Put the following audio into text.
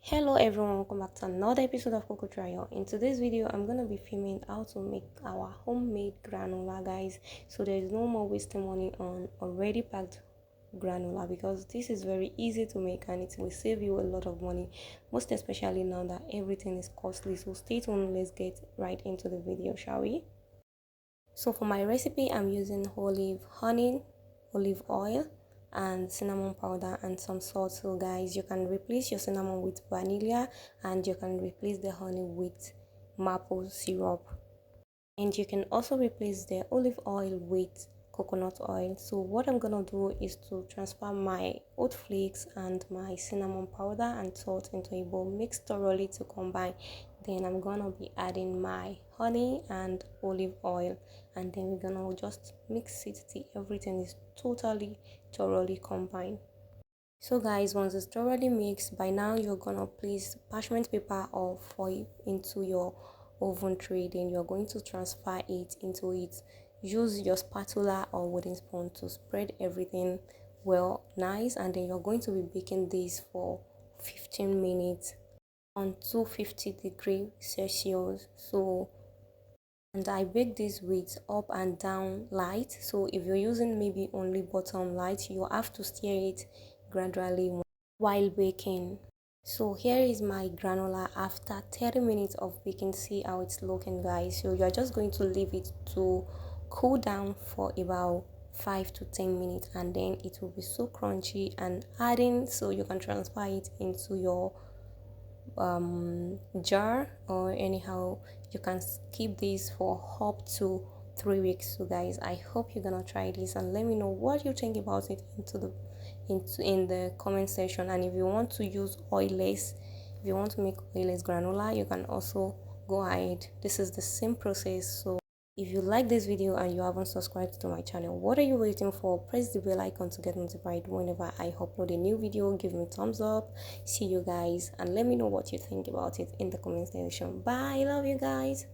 Hello everyone, welcome back to another episode of Rayo. In today's video, I'm gonna be filming how to make our homemade granola, guys. So there is no more wasting money on already packed granola because this is very easy to make and it will save you a lot of money, most especially now that everything is costly. So stay tuned, let's get right into the video, shall we? So for my recipe, I'm using honey, olive oil, and cinnamon powder and some salt. So guys, you can replace your cinnamon with vanilla and you can replace the honey with maple syrup, and you can also replace the olive oil with coconut oil. So what I'm gonna do is to transfer my oat flakes and my cinnamon powder and salt into a bowl, mix thoroughly to combine. Then I'm gonna be adding my honey and olive oil, and then we're gonna just mix it till everything is totally thoroughly combined. So guys, once it's thoroughly mixed, by now you're gonna place parchment paper or foil into your oven tray. Then you're going to transfer it into it. Use your spatula or wooden spoon to spread everything well nice, and then you're going to be baking this for 15 minutes on 250 degrees Celsius. So, and I bake this with up and down light. So if you're using maybe only bottom light, you have to stir it gradually while baking. So here is my granola after 30 minutes of baking. See how it's looking, guys. So you're just going to leave it to cool down for about 5 to 10 minutes, and then it will be so crunchy and adding, so you can transfer it into your jar, or anyhow you can keep this for up to 3 weeks. So guys, I hope you're gonna try this and let me know what you think about it in the comment section. And if you want to use oilless, if you want to make oilless granola, you can also go ahead. This is the same process. So if you like this video and you haven't subscribed to my channel, what are you waiting for? Press the bell icon to get notified whenever I upload a new video. Give me thumbs up. See you guys and let me know what you think about it in the comment section. Bye, love you guys.